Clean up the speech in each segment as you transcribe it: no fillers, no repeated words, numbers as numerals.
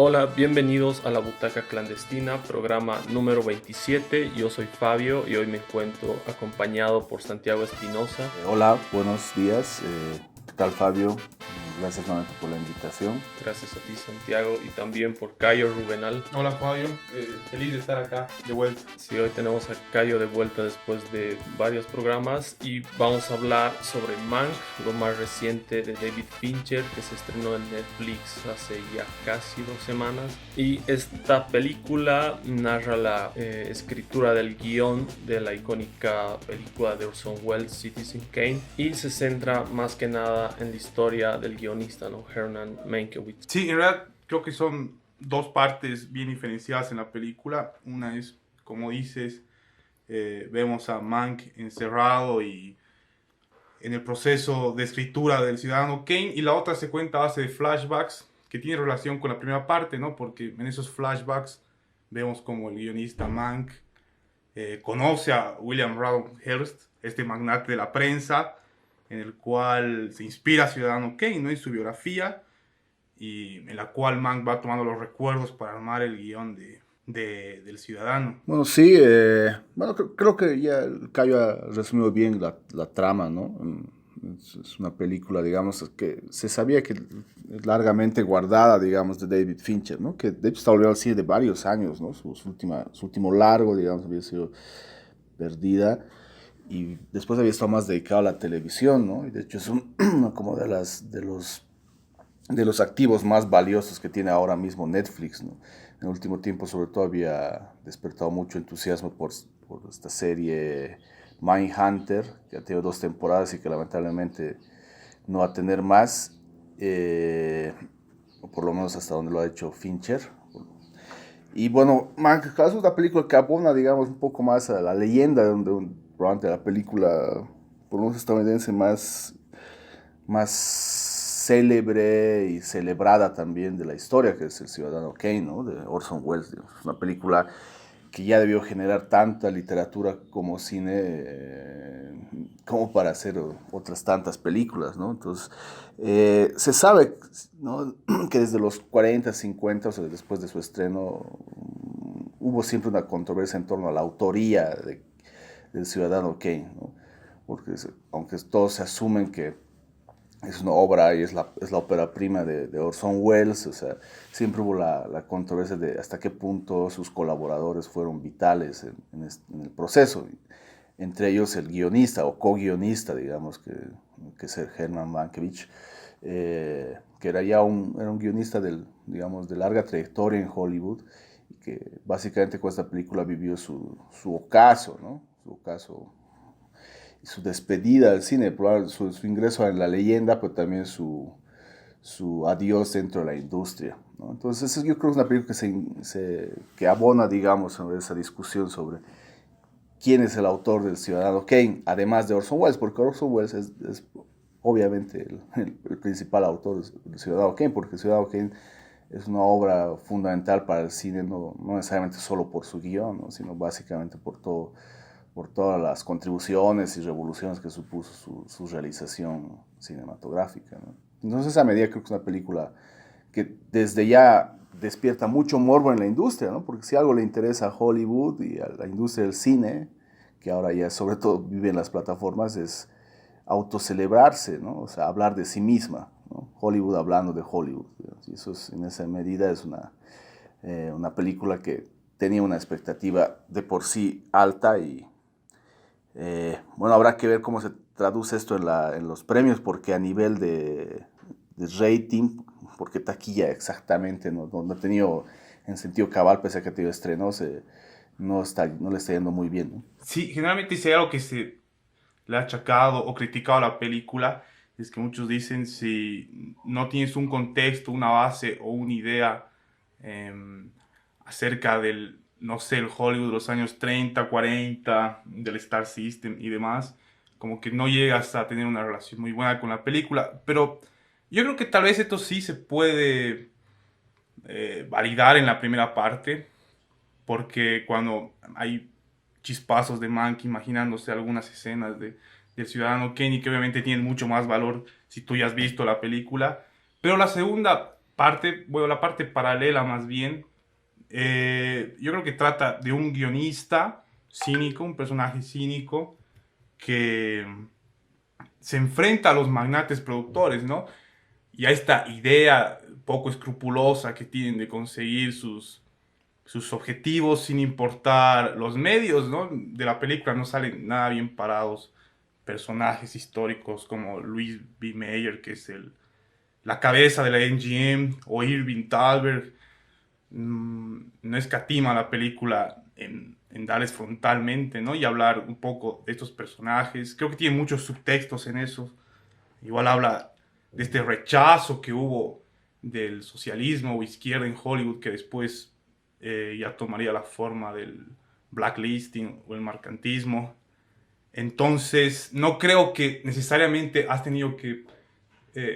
Hola, bienvenidos a La Butaca Clandestina, programa número 27. Yo soy Fabio y hoy me encuentro acompañado por Santiago Espinosa. Hola, buenos días. ¿Qué tal, Fabio? Gracias nuevamente por la invitación. Gracias a ti, Santiago, y también por Cayo Rubenal. Hola Fabio, feliz de estar acá de vuelta. Sí, hoy tenemos a Cayo de vuelta después de varios programas y vamos a hablar sobre Mank, lo más reciente de David Fincher, que se estrenó en Netflix hace ya casi 2 semanas. Y esta película narra la escritura del guión de la icónica película de Orson Welles, Citizen Kane, y se centra más que nada en la historia del guionista, ¿no? Herman Mankiewicz. Sí, en realidad creo que son dos partes bien diferenciadas en la película. Una es, como dices, vemos a Mank encerrado y en el proceso de escritura del ciudadano Kane, y la otra se cuenta a base de flashbacks que tiene relación con la primera parte, ¿no? Porque en esos flashbacks vemos como el guionista Mank conoce a William Randolph Hearst, este magnate de la prensa, en el cual se inspira Ciudadano Kane, ¿no? En su biografía, y en la cual Mank va tomando los recuerdos para armar el guión del Ciudadano. Bueno, sí, creo que ya el Cayo ha resumido bien la trama, ¿no? Es una película, digamos, que se sabía que es largamente guardada, digamos, de David Fincher, ¿no? Que de hecho está volviendo al cine de varios años, ¿no? Su último largo, digamos, había sido perdida y después había estado más dedicado a la televisión, ¿no? Y de hecho es como de los activos más valiosos que tiene ahora mismo Netflix, ¿no? En el último tiempo, sobre todo, había despertado mucho entusiasmo por esta serie Mindhunter, que ha tenido 2 temporadas y que lamentablemente no va a tener más, o por lo menos hasta donde lo ha hecho Fincher. Y bueno, Mank es una película que abona, digamos, un poco más a la leyenda probablemente la película, por lo menos estadounidense, más célebre y celebrada también de la historia, que es El Ciudadano Kane, ¿no? De Orson Welles. Digamos. Es una película que ya debió generar tanta literatura como cine, como para hacer otras tantas películas, ¿no? Entonces, se sabe, ¿no? Que desde los 40, 50, o sea, después de su estreno, hubo siempre una controversia en torno a la autoría del Ciudadano Kane, ¿no? Porque aunque todos se asumen que es una obra y es la ópera prima de Orson Welles, o sea, siempre hubo la controversia de hasta qué punto sus colaboradores fueron vitales en el proceso, entre ellos el guionista o co-guionista, digamos, que es el Herman Mankiewicz, que era ya era un guionista digamos, de larga trayectoria en Hollywood, y que básicamente con esta película vivió su ocaso, ¿no? Su ocaso y su despedida del cine, su ingreso en la leyenda, pero también su adiós dentro de la industria, ¿no? Entonces yo creo que es una película que abona, digamos, sobre esa discusión sobre quién es el autor del Ciudadano Kane, además de Orson Welles, porque Orson Welles es obviamente el principal autor del Ciudadano Kane, porque el Ciudadano Kane es una obra fundamental para el cine, no necesariamente solo por su guión, ¿no? Sino básicamente por todas las contribuciones y revoluciones que supuso su realización cinematográfica, ¿no? Entonces, a medida creo que es una película que desde ya despierta mucho morbo en la industria, ¿no? Porque si algo le interesa a Hollywood y a la industria del cine, que ahora ya sobre todo vive en las plataformas, es autocelebrarse, ¿no? O sea, hablar de sí misma, ¿no? Hollywood hablando de Hollywood, digamos. Y eso en esa medida es una película que tenía una expectativa de por sí alta y bueno, habrá que ver cómo se traduce esto en los premios, porque a nivel de rating, porque taquilla exactamente no ha tenido en sentido cabal, pese a que ha tenido estrenos, no le está yendo muy bien, ¿no? Sí, generalmente si hay algo que se le ha achacado o criticado a la película, es que muchos dicen si no tienes un contexto, una base o una idea acerca del, no sé, el Hollywood de los años 30, 40, del Star System y demás, como que no llegas a tener una relación muy buena con la película. Pero yo creo que tal vez esto sí se puede validar en la primera parte, porque cuando hay chispazos de Mank imaginándose algunas escenas del Ciudadano Kane, que obviamente tienen mucho más valor si tú ya has visto la película, pero la segunda la parte paralela más bien, yo creo que trata de un guionista cínico, un personaje cínico que se enfrenta a los magnates productores, ¿no? Y a esta idea poco escrupulosa que tienen de conseguir sus objetivos sin importar los medios, ¿no? De la película no salen nada bien parados personajes históricos como Louis B. Mayer, que es la cabeza de la MGM, o Irving Thalberg. No escatima la película en darles frontalmente, ¿no? Y hablar un poco de estos personajes. Creo que tiene muchos subtextos en eso. Igual habla de este rechazo que hubo del socialismo o izquierda en Hollywood, que después ya tomaría la forma del blacklisting o el mercantismo. Entonces, no creo que necesariamente has tenido que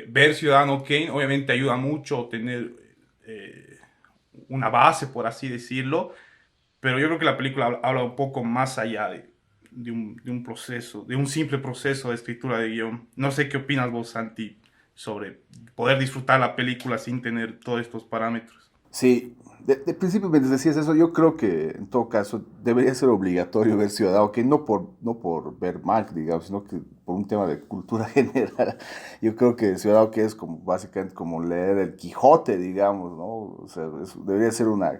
ver Ciudadano Kane. Obviamente ayuda mucho tener una base, por así decirlo, pero yo creo que la película habla un poco más allá de un proceso, de un simple proceso de escritura de guión. No sé qué opinas vos, Santi, sobre poder disfrutar la película sin tener todos estos parámetros. Sí, de principio mientras decías eso, yo creo que en todo caso debería ser obligatorio ver Ciudadano, que no por ver Mank, digamos, sino que por un tema de cultura general. Yo creo que Ciudadano que es como básicamente como leer el Quijote, digamos, ¿no? O sea, debería ser una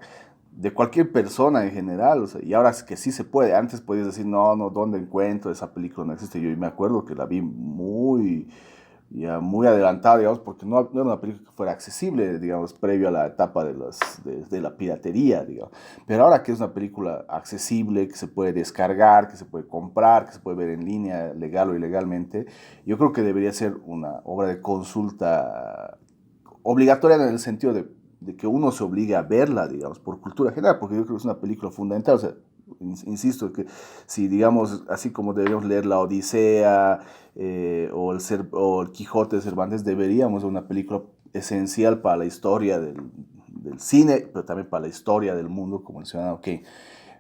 de cualquier persona en general, o sea, y ahora es que sí se puede. Antes podías decir, no, ¿dónde encuentro? Esa película no existe. Yo me acuerdo que la vi muy adelantada, digamos, porque no era una película que fuera accesible, digamos, previo a la etapa de la piratería, digamos. Pero ahora que es una película accesible, que se puede descargar, que se puede comprar, que se puede ver en línea, legal o ilegalmente, yo creo que debería ser una obra de consulta obligatoria en el sentido de que uno se obligue a verla, digamos, por cultura general, porque yo creo que es una película fundamental. O sea, insisto, que si, digamos, así como deberíamos leer La Odisea o el Quijote de Cervantes, deberíamos de una película esencial para la historia del cine, pero también para la historia del mundo, como el Ciudadano Kane.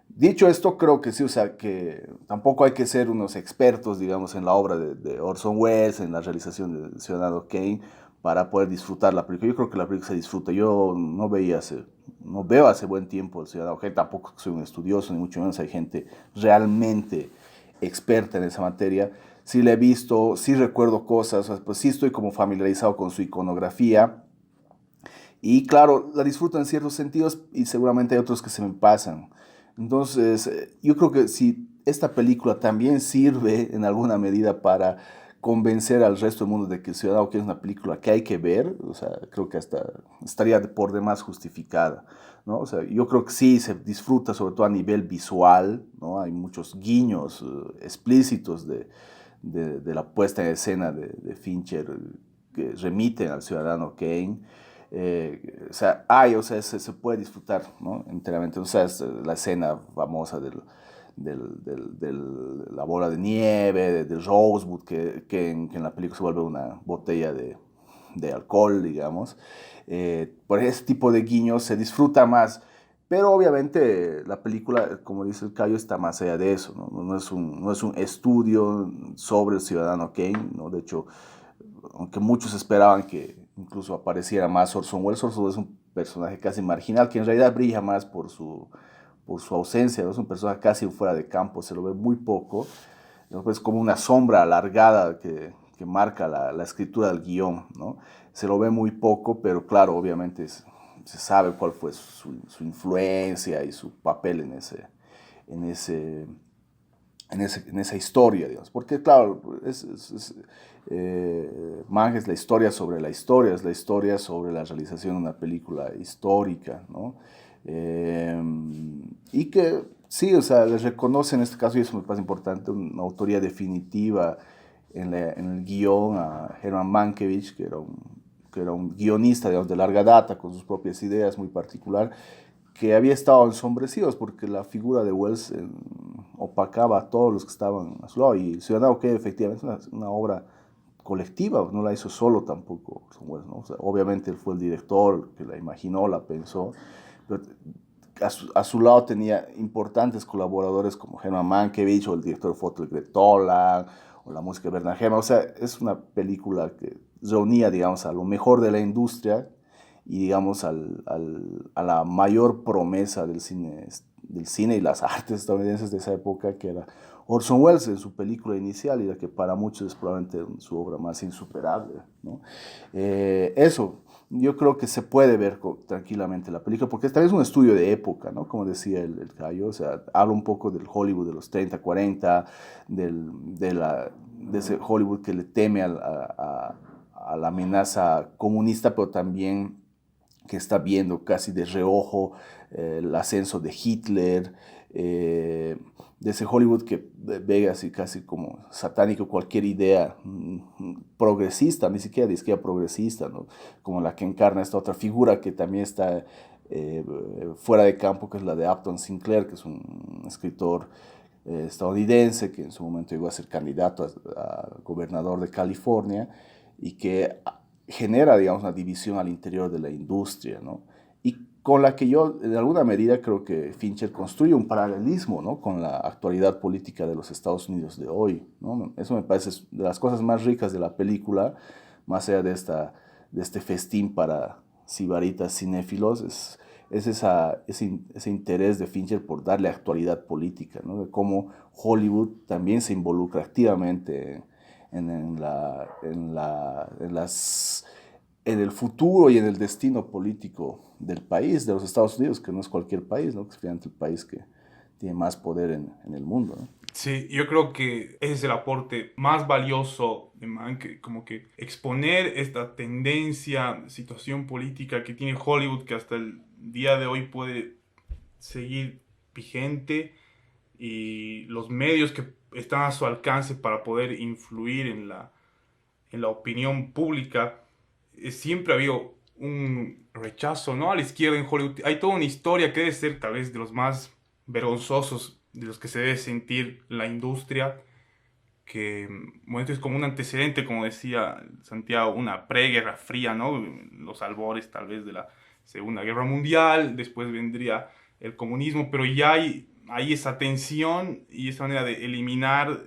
Dicho esto, creo que sí, o sea, que tampoco hay que ser unos expertos, digamos, en la obra de Orson Welles, en la realización de Ciudadano Kane, para poder disfrutar la película. Yo creo que la película se disfruta. Yo no veo hace buen tiempo el Ciudadano Kane, tampoco soy un estudioso, ni mucho menos hay gente realmente experta en esa materia. Sí la he visto, sí recuerdo cosas, o sea, pues sí estoy como familiarizado con su iconografía. Y claro, la disfruto en ciertos sentidos y seguramente hay otros que se me pasan. Entonces, yo creo que si esta película también sirve en alguna medida para convencer al resto del mundo de que El Ciudadano que es una película que hay que ver, o sea, creo que hasta estaría por demás justificada, ¿no? O sea, yo creo que sí se disfruta sobre todo a nivel visual, ¿no? Hay muchos guiños explícitos de la puesta en escena de Fincher que remiten al Ciudadano Kane. O sea, se puede disfrutar, ¿no? Enteramente. O sea, es la escena famosa de la bola de nieve, del Rosebud, que en la película se vuelve una botella de alcohol, digamos. Por ese tipo de guiños se disfruta más. Pero obviamente la película, como dice el Cayo, está más allá de eso, ¿no? No es un estudio sobre el Ciudadano Kane, ¿no? De hecho, aunque muchos esperaban que incluso apareciera más Orson Welles es un personaje casi marginal, que en realidad brilla más por su ausencia, ¿no? Es un personaje casi fuera de campo, se lo ve muy poco, ¿no? Es como una sombra alargada que marca la escritura del guión, ¿no? Se lo ve muy poco, pero claro, obviamente se sabe cuál fue su influencia y su papel en ese, en esa historia, digamos. Porque, claro, Mank es la historia sobre la historia, es la historia sobre la realización de una película histórica, ¿no? Y que, sí, o sea, les reconoce en este caso, y eso me parece importante, una autoría definitiva en el guión a Herman Mankiewicz, que era un guionista, digamos, de larga data, con sus propias ideas, muy particular, que había estado ensombrecidos porque la figura de Wells opacaba a todos los que estaban a su lado. Y Ciudadano que efectivamente es una obra colectiva, no la hizo solo tampoco Wells, ¿no? O sea, obviamente él fue el director que la imaginó, la pensó, pero a su lado tenía importantes colaboradores como Herman Mankiewicz o el director de foto Greg Toland o la música de Bernard Herrmann. O sea, es una película que reunía, digamos, a lo mejor de la industria y digamos a la mayor promesa del cine y las artes estadounidenses de esa época, que era Orson Welles en su película inicial, y la que para muchos es probablemente su obra más insuperable, ¿no? Eso, yo creo que se puede ver tranquilamente la película, porque esta es un estudio de época, ¿no? Como decía el Cayo, o sea, habla un poco del Hollywood de los 30, 40, de ese Hollywood que le teme a la amenaza comunista, pero también que está viendo casi de reojo el ascenso de Hitler, de ese Hollywood que ve así casi como satánico cualquier idea progresista, ni siquiera de izquierda progresista, ¿no? Como la que encarna esta otra figura que también está fuera de campo, que es la de Upton Sinclair, que es un escritor estadounidense que en su momento llegó a ser candidato a gobernador de California y que genera, digamos, una división al interior de la industria, ¿no? Y con la que yo, en alguna medida, creo que Fincher construye un paralelismo, ¿no? Con la actualidad política de los Estados Unidos de hoy, ¿no? Eso me parece de las cosas más ricas de la película, más allá de este festín para sibaritas cinéfilos, es ese interés de Fincher por darle actualidad política, ¿no? De cómo Hollywood también se involucra activamente en el futuro y en el destino político del país, de los Estados Unidos, que no es cualquier país, ¿no? Que es finalmente el país que tiene más poder en el mundo, ¿no? Sí, yo creo que ese es el aporte más valioso de Mank, como que exponer esta tendencia, situación política que tiene Hollywood, que hasta el día de hoy puede seguir vigente, y los medios que están a su alcance para poder influir en la opinión pública. Siempre ha habido un rechazo, ¿no?, a la izquierda en Hollywood. Hay toda una historia que debe ser tal vez de los más vergonzosos de los que se debe sentir la industria, que bueno, es como un antecedente, como decía Santiago, una preguerra fría, ¿no? Los albores tal vez de la Segunda Guerra Mundial, después vendría el comunismo, pero ya hay esa tensión y esa manera de eliminar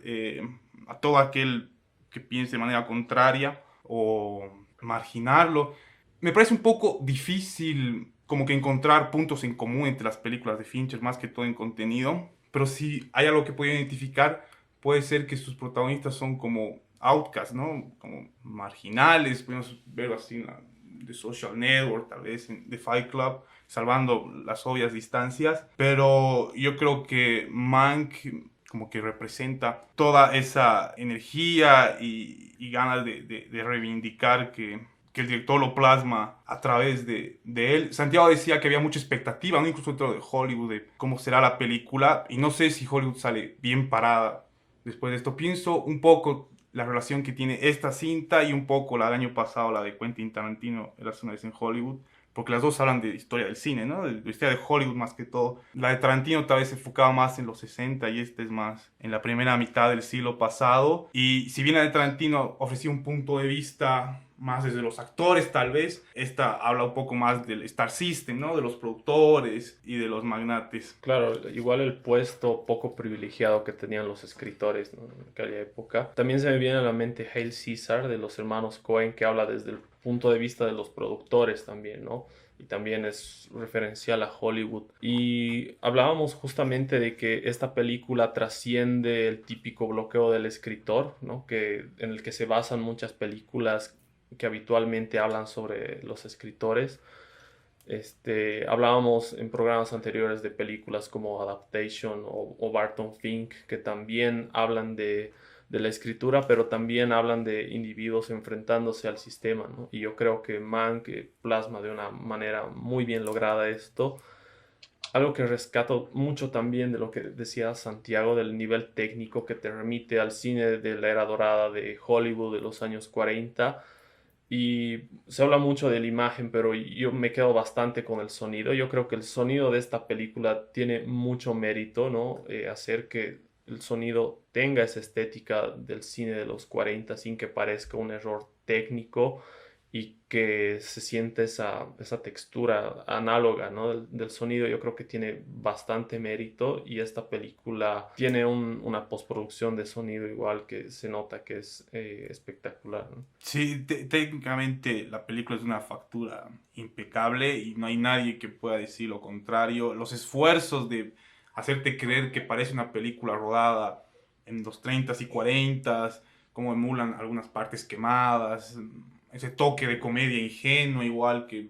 a todo aquel que piense de manera contraria o marginarlo. Me parece un poco difícil como que encontrar puntos en común entre las películas de Fincher, más que todo en contenido, pero si hay algo que puedo identificar, puede ser que sus protagonistas son como outcasts, ¿no? Como marginales, podemos verlo así en la The Social Network, tal vez en The Fight Club, salvando las obvias distancias, pero yo creo que Mank como que representa toda esa energía y ganas de reivindicar que el director lo plasma a través de él. Santiago decía que había mucha expectativa, ¿no?, incluso dentro de Hollywood, de cómo será la película, y no sé si Hollywood sale bien parada después de esto. Pienso un poco la relación que tiene esta cinta y un poco la del año pasado, la de Quentin Tarantino, Érase una vez en Hollywood, porque las dos hablan de historia del cine, ¿no? De la historia de Hollywood más que todo. La de Tarantino tal vez se enfocaba más en los 60 y este es más en la primera mitad del siglo pasado. Y si bien la de Tarantino ofrecía un punto de vista más desde los actores, tal vez, esta habla un poco más del Star System, ¿no? De los productores y de los magnates. Claro, igual el puesto poco privilegiado que tenían los escritores, ¿no?, en aquella época. También se me viene a la mente Hail Caesar de los hermanos Coen, que habla desde el punto de vista de los productores también, ¿no? Y también es referencial a Hollywood. Y hablábamos justamente de que esta película trasciende el típico bloqueo del escritor, ¿no?, en el que se basan muchas películas que habitualmente hablan sobre los escritores. Hablábamos en programas anteriores de películas como Adaptation o Barton Fink, que también hablan de la escritura, pero también hablan de individuos enfrentándose al sistema, ¿no? Y yo creo que Mank plasma de una manera muy bien lograda esto. Algo que rescato mucho también de lo que decía Santiago, del nivel técnico que te remite al cine de la era dorada de Hollywood de los años 40. Y se habla mucho de la imagen, pero yo me quedo bastante con el sonido. Yo creo que el sonido de esta película tiene mucho mérito, ¿no? Hacer que el sonido tenga esa estética del cine de los 40 sin que parezca un error técnico. y que se siente esa textura análoga, ¿no? del sonido. Yo creo que tiene bastante mérito, y esta película tiene una postproducción de sonido igual que se nota que es espectacular, ¿no? Sí, técnicamente la película es una factura impecable y no hay nadie que pueda decir lo contrario. Los esfuerzos de hacerte creer que parece una película rodada en los 30s y 40s, como emulan algunas partes quemadas, ese toque de comedia ingenua igual que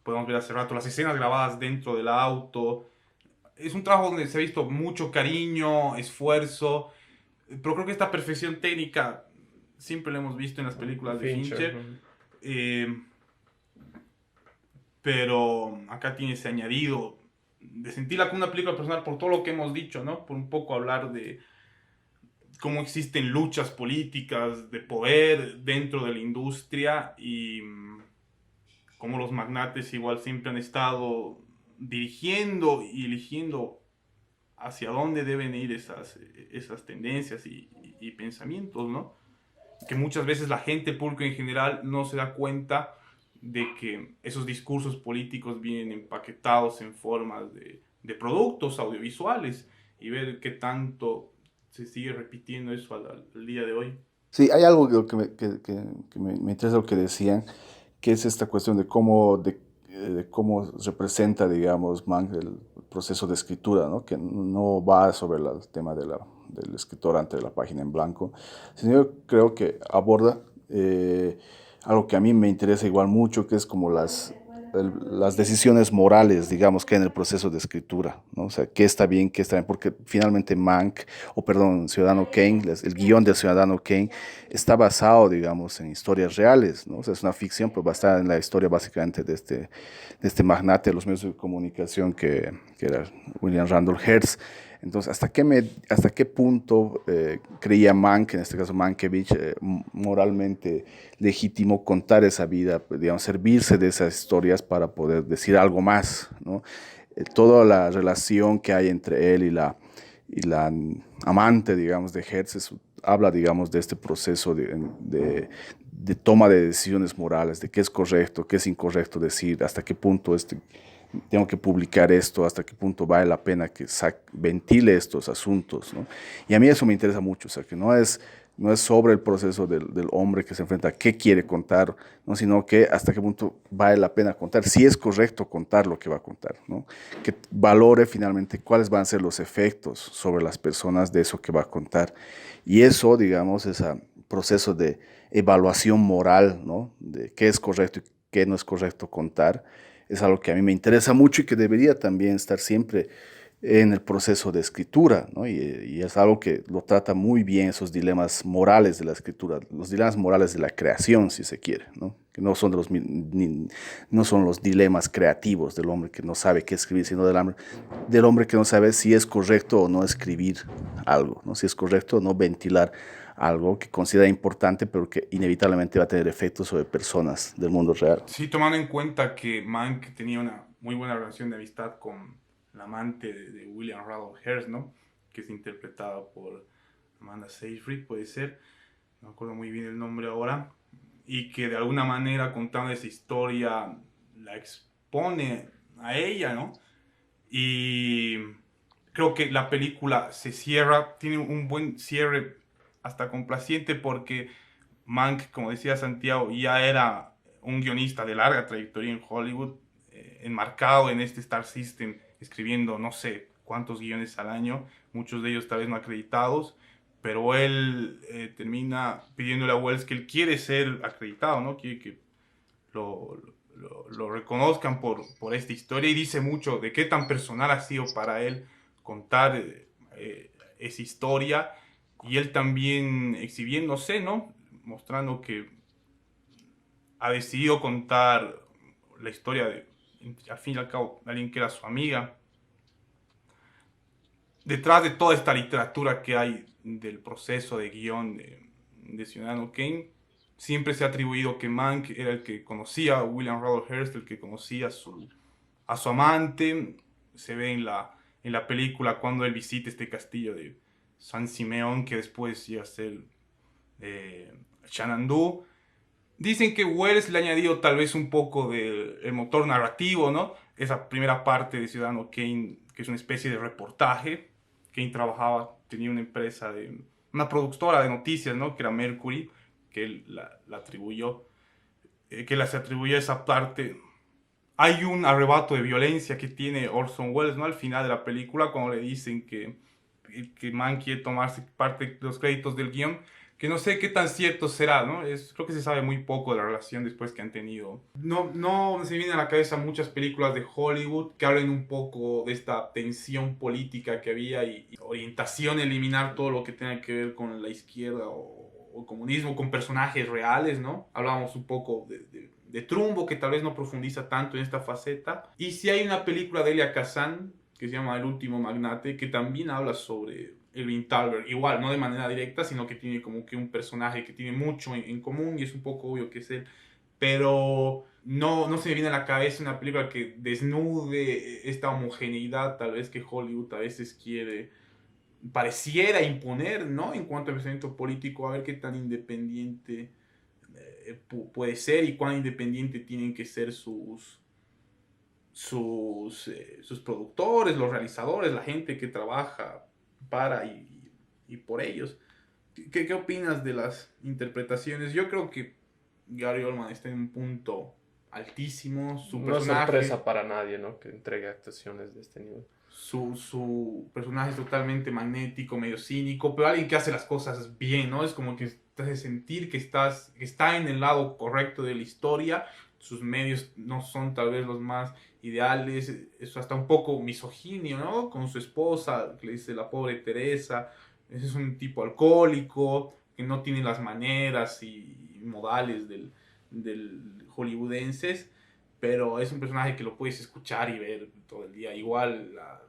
podemos ver hace rato, las escenas grabadas dentro del auto. Es un trabajo donde se ha visto mucho cariño, esfuerzo, pero creo que esta perfección técnica siempre lo hemos visto en las películas de Fincher. Fincher. Eh, pero acá tiene ese añadido de sentirla como una película personal por todo lo que hemos dicho, ¿no? Por un poco hablar de cómo existen luchas políticas de poder dentro de la industria y cómo los magnates igual siempre han estado dirigiendo y eligiendo hacia dónde deben ir esas tendencias y pensamientos, ¿no? Que muchas veces la gente, el público en general, no se da cuenta de que esos discursos políticos vienen empaquetados en formas de productos audiovisuales, y ver qué tanto se sigue repitiendo eso al día de hoy. Sí, hay algo que me interesa lo que decían, que es esta cuestión de cómo representa, digamos, Mank el proceso de escritura, ¿no? Que no va sobre el tema del escritor ante la página en blanco, sino yo creo que aborda algo que a mí me interesa igual mucho, que es como las decisiones morales, digamos, que en el proceso de escritura, ¿no? O sea, qué está bien, porque finalmente Mank, o perdón, Ciudadano Kane, el guión del Ciudadano Kane está basado, digamos, en historias reales, ¿no? O sea, es una ficción, pero basada en la historia básicamente de este magnate de los medios de comunicación que era William Randolph Hearst. Entonces, ¿hasta qué punto creía Mank, en este caso Mankiewicz, moralmente legítimo contar esa vida, digamos, servirse de esas historias para poder decir algo más, ¿no? Toda la relación que hay entre él y la amante, digamos, de Hearst habla, digamos, de este proceso de toma de decisiones morales, de qué es correcto, qué es incorrecto decir, hasta qué punto tengo que publicar esto, hasta qué punto vale la pena que ventile estos asuntos, ¿no? Y a mí eso me interesa mucho, o sea, que no es sobre el proceso del hombre que se enfrenta a qué quiere contar, ¿no? Sino que hasta qué punto vale la pena contar, si es correcto contar lo que va a contar, ¿no? Que valore finalmente cuáles van a ser los efectos sobre las personas de eso que va a contar. Y eso, digamos, ese proceso de evaluación moral, ¿no? De qué es correcto y qué no es correcto contar, es algo que a mí me interesa mucho y que debería también estar siempre en el proceso de escritura, ¿no? Y es algo que lo trata muy bien, esos dilemas morales de la escritura, los dilemas morales de la creación, si se quiere, ¿no? Que no son los dilemas creativos del hombre que no sabe qué escribir, sino del hombre que no sabe si es correcto o no escribir algo, ¿no? Si es correcto o no ventilar algo que considera importante, pero que inevitablemente va a tener efectos sobre personas del mundo real. Sí, tomando en cuenta que Mank tenía una muy buena relación de amistad con la amante de William Randolph Hearst, ¿no? Que es interpretada por Amanda Seyfried, puede ser, no me acuerdo muy bien el nombre ahora, y que de alguna manera contando esa historia la expone a ella, ¿no? Y creo que la película se cierra, tiene un buen cierre hasta complaciente, porque Mank, como decía Santiago, ya era un guionista de larga trayectoria en Hollywood, enmarcado en este Star System, escribiendo no sé cuántos guiones al año, muchos de ellos tal vez no acreditados, pero él termina pidiéndole a Wells que él quiere ser acreditado, ¿no? Quiere que lo reconozcan por esta historia, y dice mucho de qué tan personal ha sido para él contar esa historia, y él también exhibiéndose, ¿no? Mostrando que ha decidido contar la historia de, al fin y al cabo, alguien que era su amiga. Detrás de toda esta literatura que hay del proceso de guión de Ciudadano Kane, siempre se ha atribuido que Mank era el que conocía a William Randolph Hearst, el que conocía a su amante. Se ve en la película cuando él visita este castillo de San Simeón, que después iba a ser Xanadu. Dicen que Welles le ha añadido tal vez un poco del motor narrativo, ¿no? Esa primera parte de Ciudadano Kane, que es una especie de reportaje. Kane tenía una empresa, una productora de noticias, ¿no? Que era Mercury, que él la atribuyó, se atribuyó esa parte. Hay un arrebato de violencia que tiene Orson Welles, ¿no? Al final de la película, cuando le dicen que Mann quiere tomarse parte de los créditos del guión, que no sé qué tan cierto será, ¿no? Creo que se sabe muy poco de la relación después que han tenido. No se me vienen a la cabeza muchas películas de Hollywood que hablen un poco de esta tensión política que había y orientación, eliminar todo lo que tenga que ver con la izquierda o comunismo, con personajes reales, ¿no? Hablábamos un poco de Trumbo, que tal vez no profundiza tanto en esta faceta. Y si hay una película de Elia Kazan que se llama El último magnate, que también habla sobre Irving Thalberg, igual, no de manera directa, sino que tiene como que un personaje que tiene mucho en común y es un poco obvio que es él, pero no se me viene a la cabeza una película que desnude esta homogeneidad tal vez que Hollywood a veces pareciera imponer, ¿no? En cuanto al pensamiento político, a ver qué tan independiente puede ser y cuán independiente tienen que ser sus productores, los realizadores, la gente que trabaja para y por ellos. ¿Qué opinas de las interpretaciones? Yo creo que Gary Oldman está en un punto altísimo. Su No es sorpresa para nadie, ¿no? Que entregue actuaciones de este nivel. Su personaje es totalmente magnético, medio cínico, pero alguien que hace las cosas bien, ¿no? Es como que te hace sentir que está en el lado correcto de la historia. Sus medios no son tal vez los más ideales, eso hasta un poco misoginio, ¿no? Con su esposa, que le dice la pobre Teresa. Ese es un tipo alcohólico, que no tiene las maneras y modales del hollywoodenses, pero es un personaje que lo puedes escuchar y ver todo el día. Igual la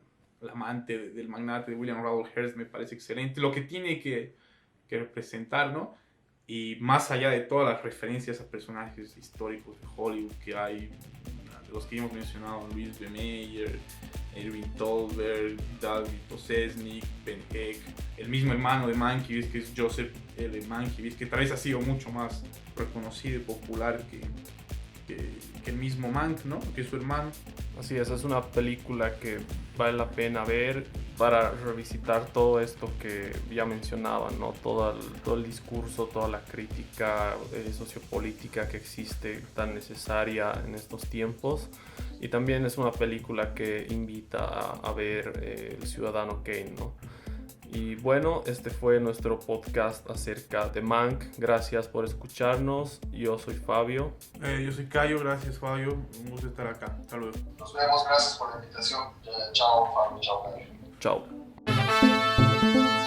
amante del magnate de William Randolph Hearst me parece excelente, lo que tiene que representar, ¿no? Y más allá de todas las referencias a personajes históricos de Hollywood que hay, de los que hemos mencionado, Louis B. Mayer, Irving Thalberg, David Posesnik, Ben Heck, el mismo hermano de Mankiewicz, que es Joseph L. Mankiewicz, que tal vez ha sido mucho más reconocido y popular que el mismo Mank, ¿no? Que su hermano. Así es una película que vale la pena ver para revisitar todo esto que ya mencionaba, ¿no? Todo el discurso, toda la crítica sociopolítica que existe, tan necesaria en estos tiempos. Y también es una película que invita a ver El Ciudadano Kane, ¿no? Y bueno, este fue nuestro podcast acerca de Mank. Gracias por escucharnos. Yo soy Fabio. Yo soy Cayo. Gracias, Fabio. Un gusto estar acá. Hasta luego. Nos vemos. Gracias por la invitación. Chao, Fabio. Chao, Cayo. Chao.